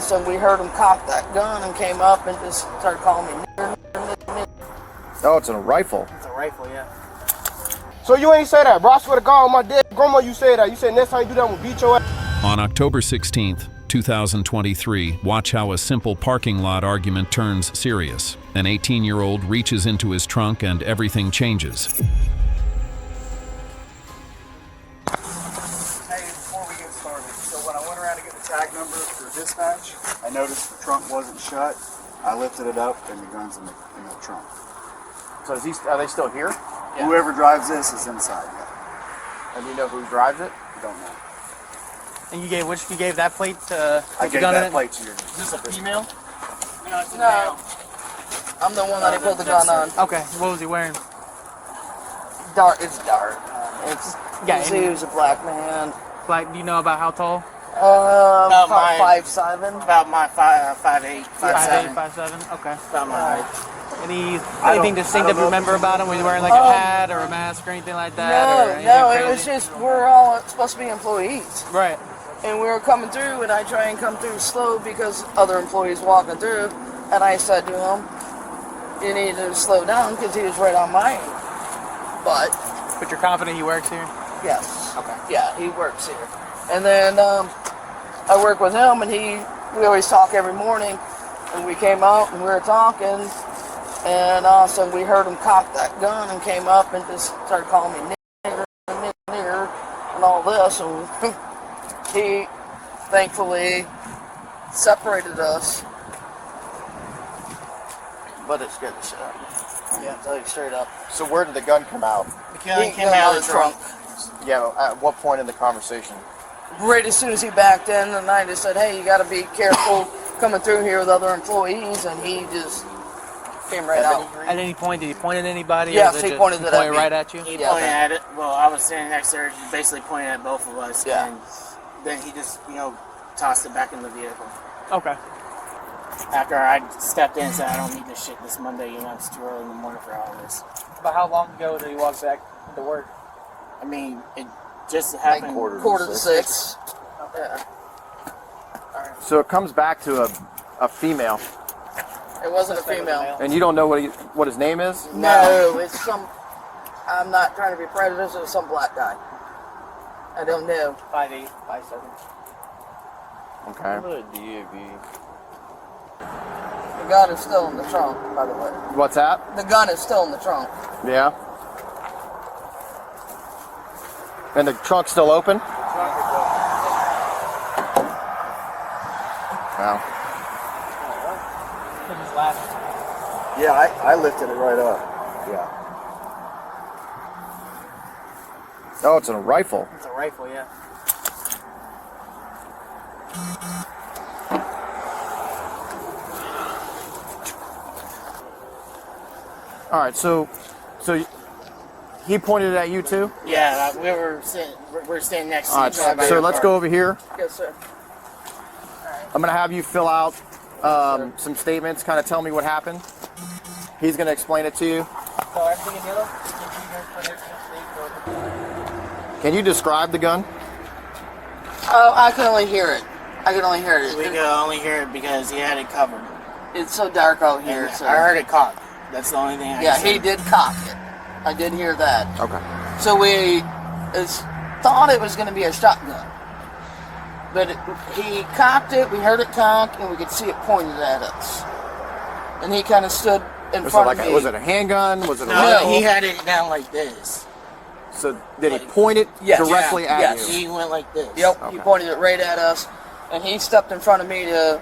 So we heard him cock that gun and came up and just started calling me nigger. Oh, it's a rifle. It's a rifle, yeah. So you ain't say that, bro. I swear to God, on my dead grandma, you said that. You said next time you do that, I'm gonna beat your ass. On October 16th, 2023, watch how a simple parking lot argument turns serious. An 18-year-old reaches into his trunk and everything changes. Hey, before we get started, so when I went around to get the tag number for dispatch, I noticed the trunk wasn't shut. I lifted it up and the gun's in the trunk. So are they still here? Yeah. Whoever drives this is inside. And you know who drives it? I don't know. And you gave that plate to I put the gave gun in that it? plate to you. Is this a female? No, it's a No. male. I'm the one that he pulled the gun on. Okay, what was he wearing? Dark. It's dark. It's Yeah, he was a black man. Black, do you know about how tall? About my- 5'7". About my 5'8", 5'8", 5'7". 5'7", okay. About my height. Anything distinctive you remember about him? Was he wearing like a hat or a mask or anything like that? or anything No, it crazy? was just we're all supposed to be employees. Right. And we were coming through, and I try and come through slow because other employees walking through. And I said to him, "You need to slow down," because he was right on my butt. But you're confident he works here? Yes. Okay. Yeah, he works here. And then I work with him, and we always talk every morning. And we came out, and we were talking, and all of a sudden we heard him cock that gun and came up and just started calling me nigger, and all this. And he thankfully separated us. But it scared the shit out of me. Yeah, I'll tell you straight up. So where did the gun come out? The gun came out of the trunk. Yeah, at what point in the conversation? Right as soon as he backed in, and I just said, "Hey, you got to be careful coming through here with other employees," and he just came right out. At any point, did he point at anybody? Yes, or he did just pointed it at me. right at you? He Yeah, pointed okay. at it. Well, I was standing next there, basically pointing at both of us. Yeah. And then he just, tossed it back in the vehicle. Okay. After I stepped in and said, "I don't need this shit this Monday. It's too early in the morning for all this." About how long ago did he walk back to work? I mean, it just happened. Quarter to six. Yeah. So it comes back to a female, It wasn't a female. and you don't know what his name is? No, it's some. I'm not trying to be prejudiced. It's some black guy. I don't know. 5'8", 5'7". Okay. The gun is still in the trunk, by the way. What's that? The gun is still in the trunk. Yeah. And the trunk's still open? Wow. Yeah, I lifted it right up. Yeah. Oh, it's a rifle. It's a rifle, yeah. All right, so he pointed it at you too? Yeah, we're standing next to All each right, other. so let's go over here. Yes, sir. I'm gonna have you fill out some statements, kind of tell me what happened. He's gonna explain it to you. So everything in yellow? Can you describe the gun? Oh, I can only hear it. I can only hear We it. could only hear it because he had it covered. It's so dark out here. And So. I heard it cock. That's the only thing I Yeah, can say. he did cock it. I did hear that. Okay. So we thought it was going to be a shotgun. But he cocked it, we heard it cock, and we could see it pointed at us. And he kind of stood in front of me. Was it a handgun? Was it a No, rifle? he had it down like this. So did he point it Yes. directly Yeah, at yes. you? He went like this. Yep, he Okay. pointed it right at us. And he stepped in front of me to,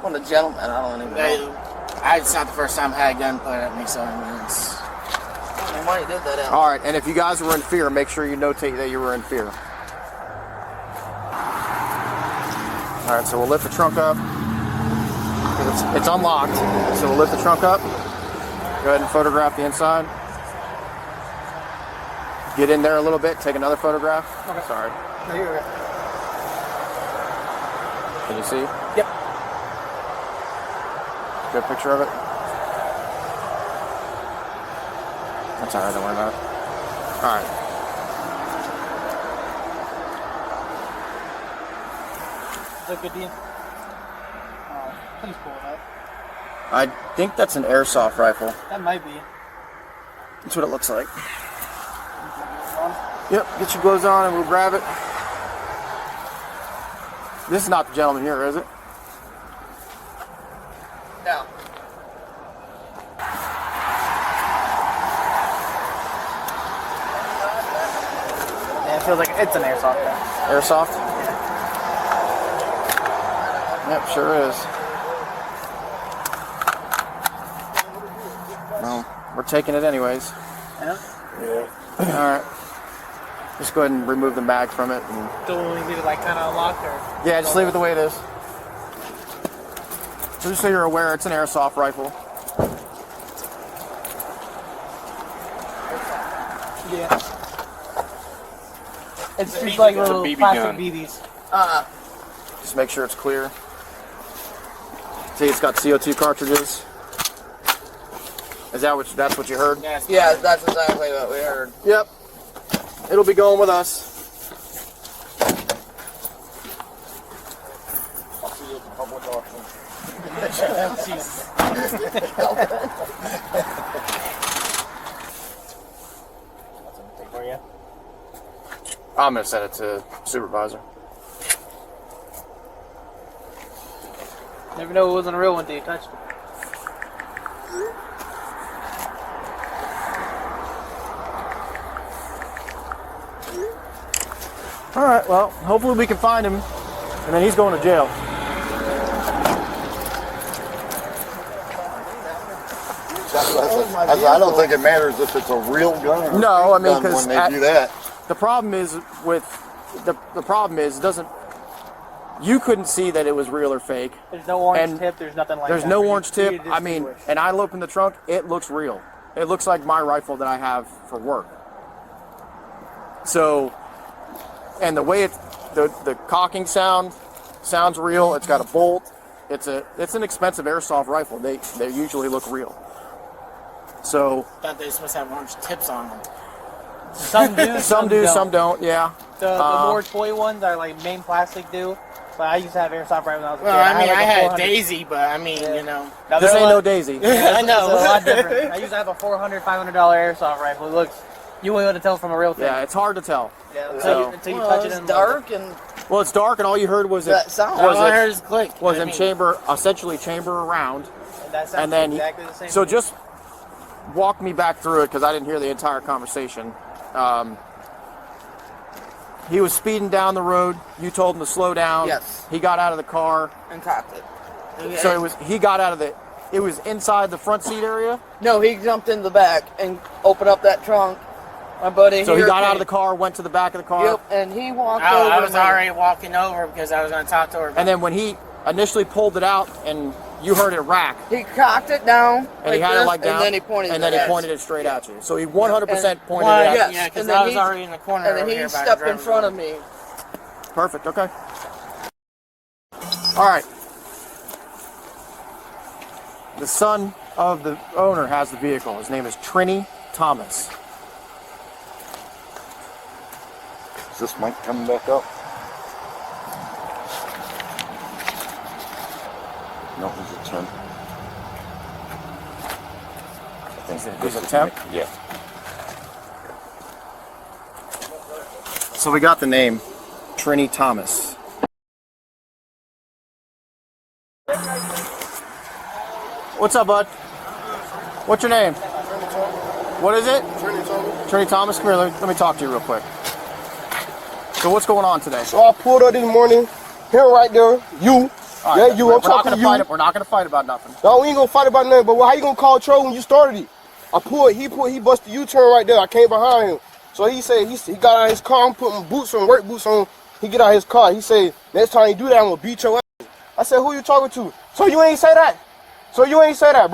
well, a gentleman, I don't even know. It's not the first time I had a gun put at me, so I mean, it's... He might have did that out. All right, and if you guys were in fear, make sure you notate that you were in fear. All right, so we'll lift the trunk up. It's unlocked, so we'll lift the trunk up. Go ahead and photograph the inside. Get in there a little bit, take another photograph. Okay. Sorry. No, you're right. Can you see? Yep. Good picture of it? That's all right, don't worry about it. All right. Is that good to you? Please pull it up. I think that's an airsoft rifle. That might be. That's what it looks like. Yep, get your gloves on and we'll grab it. This is not the gentleman here, is it? No. Yeah, it feels like it's an airsoft gun. Airsoft? Yep, sure is. Well, we're taking it anyways. Yeah. Alright. Just go ahead and remove the mag from it. And Do we leave it like kind of unlocked or? yeah, just leave it the way it is. So just so you're aware, it's an airsoft rifle. Yeah. It's just like little BB plastic gun. BBs. Just make sure it's clear. See, it's got CO2 cartridges. Is that that's what you heard? Yeah, that's exactly what we heard. Yep. It'll be going with us. I'll see you at the public auction. Jesus. For you. I'm gonna send it to supervisor. Never know it wasn't a real one until you touched it. All right. Well, hopefully we can find him, and then he's going to jail. I don't think it matters if it's a real gun or No, I mean, gun 'cause when they do that. The problem is with the problem is it doesn't. You couldn't see that it was real or fake. There's no orange And tip. There's nothing like There's that. no for you orange to tip. I mean, distinguish. and I opened the trunk. It looks real. It looks like my rifle that I have for work. So, and the way the cocking sounds real. It's got a bolt. It's an expensive airsoft rifle. They usually look real. So Thought they were supposed to have orange tips on them. Some do. some do, some don't. Yeah. The more toy ones are like main plastic do. But I used to have airsoft right when I was a kid. Well, I mean, like I a had 400. Daisy, but I mean, you know. Now, This they're ain't a no lot- Daisy. I It's a know. lot different. I used to have a $400, $500 airsoft rifle. It looks, you won't be able to tell from a real thing. Yeah, it's hard to tell. Yeah, So- until you Well, touch it it's in dark and Well, it's dark, and all you heard was that sound. All I heard is click. was I in mean, chamber, essentially chamber around, And that sounds and then exactly the same. so to me. just walk me back through it because I didn't hear the entire conversation. He was speeding down the road. You told him to slow down. Yes. He got out of the car. and cocked it. So he got out of the. It was inside the front seat area. No, he jumped in the back and opened up that trunk. My buddy. So he here got out of came- the car, went to the back of the car, Yep, and he walked over. I was to me. already walking over because I was going to talk to her. and then when he initially pulled it out, and you heard it rack, He cocked it down. and he had this, it like down, and then he pointed. and then he it at pointed it straight at you. So he 100% pointed Well, it at yes. you. yeah, because and then I was he- already in the corner. And then over he here by the stepped in driver's front door. of me. Perfect. Okay. All right. The son of the owner has the vehicle. His name is Trini Thomas. Is this mic coming back up? No, he's a 10. I think He's this a is temp? Mick. Yeah. So we got the name Trini Thomas. What's up, bud? What's your name? What is it? Trini Thomas. Come here. Let me talk to you real quick. So what's going on today? So I pulled up this morning, him right there, you. All Yeah, you. We're I'm not talking gonna to you. fight. We're not gonna fight about nothing. No, we ain't gonna fight about nothing, but how you gonna call Troll when you started it? He busted U-turn right there. I came behind him. So he said, he got out of his car, I'm putting boots on, work boots on. He get out of his car. He said, next time you do that, I'm gonna beat your ass. I said, who you talking to? So you ain't say that? Bro,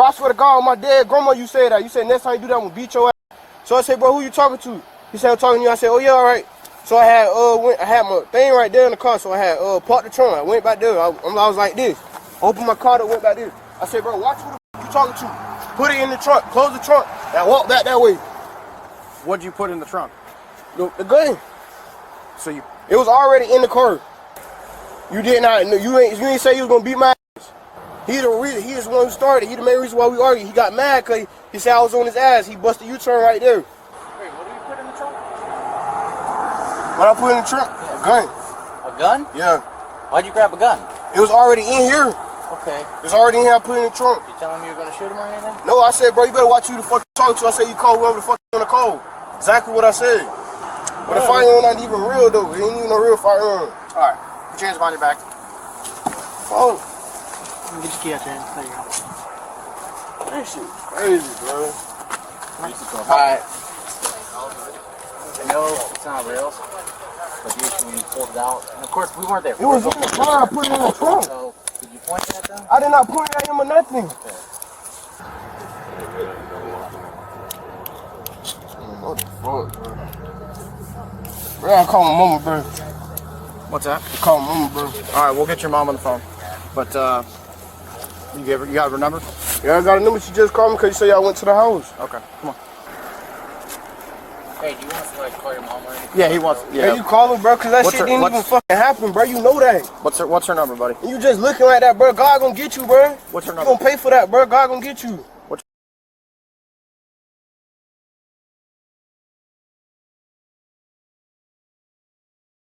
I swear to God, my dead grandma, you said that. You said, next time you do that, I'm gonna beat your ass. So I said, bro, who you talking to? He said, I'm talking to you. I said, oh yeah, all right. So I had my thing right there in the car. So I had parked the trunk. I went back there. I was like this. Opened my car, went back there. I said, bro, watch who the f you talking to. Put it in the trunk. Close the trunk. And walk back that way. What'd you put in the trunk? The gun. So you. It was already in the car. You did not. You ain't say you was gonna beat my ass. He is the one who started. He the main reason why we argued. He got mad because he said I was on his ass. He busted U-turn right there. Wait, what did you put in the trunk? What I put in the trunk? A gun. A gun? Yeah. Why'd you grab a gun? It was already in here. Okay. It was already in here. I put it in the trunk. You telling me you're gonna shoot him or anything? No, I said, bro, you better watch who the fuck you talk to. I said you call whoever the fuck you want to call. Exactly what I said. But the firearm not even real though. It ain't even a real firearm. All right. Put your hands behind your back. Oh, Get your key out there. There you go. that shit crazy, bro. Alright. I know it's not real, but usually when you pulled it out, and of course we weren't there. It was in the car. I put it in the trunk. So, did you point it at them? I did not point at him or nothing. What the fuck, bro? Bro, I call my mama, bro. What's that? I call my mama, bro. All right, we'll get your mom on the phone. But you got her number? Yeah, I got a number. She just called me because you say y'all went to the house. Okay, come on. Hey, do you want us to like call your mom or anything? Yeah, he wants. Yeah. Hey, you call her, bro, because that What's shit her- didn't what's- even fucking happen, bro. You know that. What's her number, buddy? And you just looking like that, bro. God gonna get you, bro. What's her You number? gonna pay for that, bro. God gonna get you.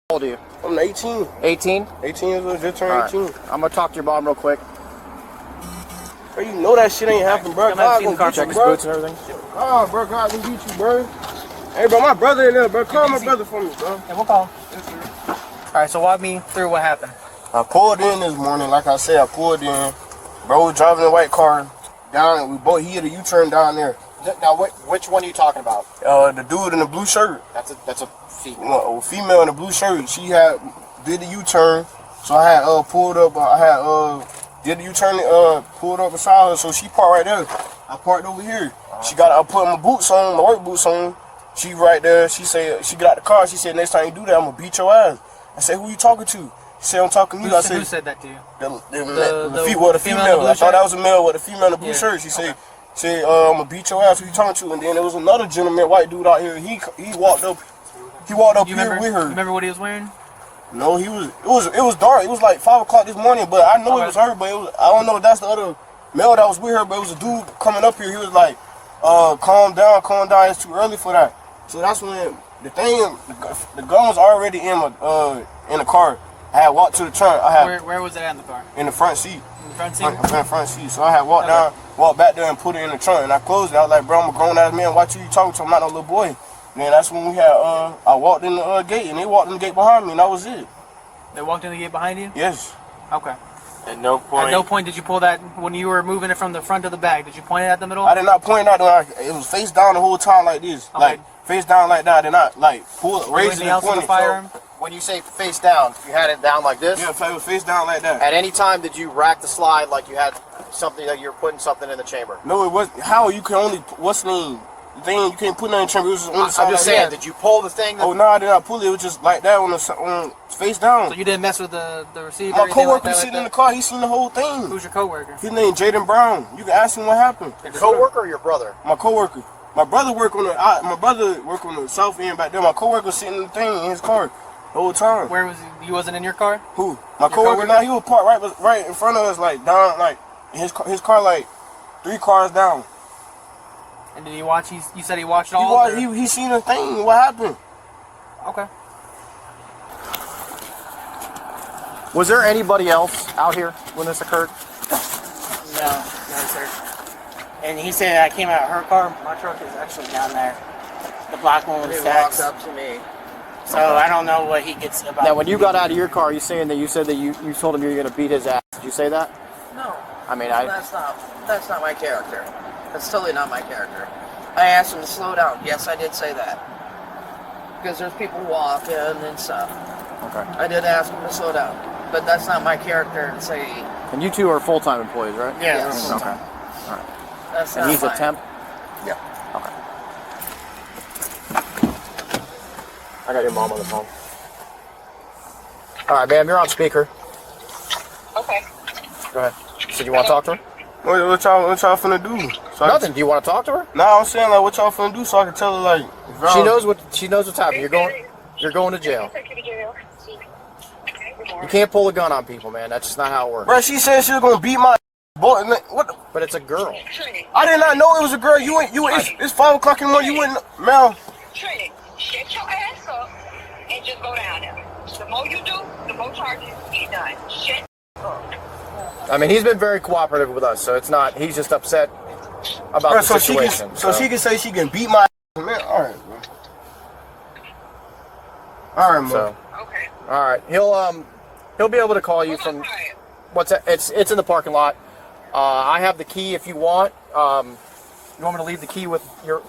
How old are you? I'm 18. 18. 18 years old. Just turned All right. 18. I'm gonna talk to your mom real quick. Bro, you know that shit ain't happen, bro. Come God and see the gonna Check get his you, bro. boots and everything. Oh, bro, God gonna get you, bro. Hey, bro, my brother in there, bro. Call my brother for me, bro. Yeah, we'll call him. Alright, so walk me through what happened. I pulled in this morning, like I said, I pulled in. Bro was driving a white car down. He had a U-turn down there. Now, which one are you talking about? The dude in the blue shirt. That's a female. Well, a female in the blue shirt. She did the U-turn. So I had pulled up. Did the U-turn. Pulled up beside her. So she parked right there. I parked over here. I put my boots on, my work boots on. She right there. She said she got out the car. She said next time you do that, I'm gonna beat your ass. I said who you talking to? She said I'm talking to you. I said Who said that to you? The female. I thought that was a male with a female in the blue shirt. She said, I'm gonna beat your ass. Who you talking to? And then there was another gentleman, white dude out here. He walked up. He walked up here with her. You remember what he was wearing? No, it was dark. It was like 5 o'clock this morning, but I know it was her. But I don't know if that's the other male that was with her. But it was a dude coming up here. He was like, calm down. It's too early for that. So that's when the gun was already in the car. I had walked to the trunk. Where was it at in the car? In the front seat. In the front seat? In the front seat. So I had walked back there and put it in the trunk. And I closed it. I was like, bro, I'm a grown ass man. Watch who you talking to. I'm not no little boy. And then that's when we had, I walked in the gate and they walked in the gate behind me and that was it. They walked in the gate behind you? Yes. Okay. At no point. At no point did you pull that, when you were moving it from the front of the bag, did you point it at them at all? I did not point out. It was face down the whole time like this. Okay. Like, face down like that. I did not, like, raise it Anything and else with point the it. firearm? When you say face down, you had it down like this? Yeah, it was face down like that. At any time did you rack the slide like you had something, that you were putting something in the chamber? No, it wasn't. How you can only, what's the name? The thing, you can't put nothing in the chamber. It was just on the side I'm just like saying, that. did you pull the thing? Oh, no, I did not pull it. It was just like that on face down. So you didn't mess with the receiver? My anything coworker like that, sitting in the car. He seen the whole thing. Who's your coworker? His name Jaden Brown. You can ask him what happened. Your coworker or your brother? My coworker. My brother worked on the south end back there. My coworker was sitting in the thing in his car the whole time. Where was he? He wasn't in your car? Who? My coworker. Now he was parked right in front of us, like down, like his car like 3 cars down. And did he watch? You said he watched all. He seen the thing. What happened? Okay. Was there anybody else out here when this occurred? No, sir. And he said I came out of her car. My truck is actually down there. The black one with the stacks. Walked up to me. So I don't know what he gets about. Now, when you got out of your car, you said that you told him you were going to beat his ass. Did you say that? No. I mean, That's not my character. That's totally not my character. I asked him to slow down. Yes, I did say that. Because there's people walking and stuff. Okay. I did ask him to slow down. But that's not my character to say. And you two are full-time employees, right? Yeah, Yes. we're Okay. full-time. All right. That's And not he's a mine. temp? Yeah. Okay. I got your mom on the phone. All right, ma'am, you're on speaker. Okay. Go ahead. So you want to talk to her? What y'all finna do? So Nothing. Do you want to talk to her? Nah, I'm saying like what y'all finna do so I can tell her like. if She y'all- knows what's happening. You're going to jail. You can't pull a gun on people, man. That's just not how it works. Bro, she said she was gonna beat my Boy, what? But it's a girl. Trini, I did not know it was a girl. It's 5 o'clock in the morning. You wouldn't, Mel. Trini, shut your ass up and just go down there. The more you do, the more charges get done. Shut up. I mean, he's been very cooperative with us, so it's not. He's just upset about the situation. She can say she can beat my ass, man. All right, bro. All right, man. So, Okay. all right, he'll be able to call you from. What's that? It's in the parking lot. I have the key if you want. You want me to leave the key with your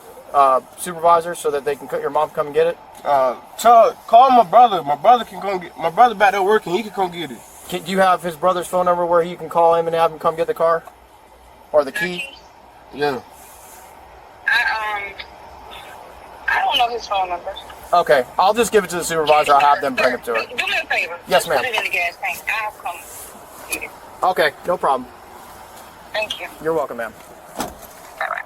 supervisor so that they can your mom come and get it? Call my brother. My brother can come get. My brother back there working. He can come get it. Do you have his brother's phone number where you can call him and have him come get the car? Or the key? Yeah. I don't know his phone number. Okay, I'll just give it to the supervisor. I'll have them bring it to her. Do me a favor. Yes, ma'am. Put it in the gas tank. I'll come get it. Okay, no problem. Thank you. You're welcome, ma'am. Bye-bye.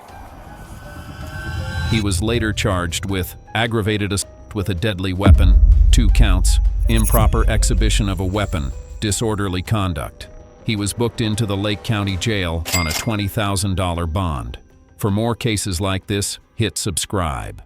He was later charged with aggravated assault with a deadly weapon, 2 counts, improper exhibition of a weapon, disorderly conduct. He was booked into the Lake County Jail on a $20,000 bond. For more cases like this, hit subscribe.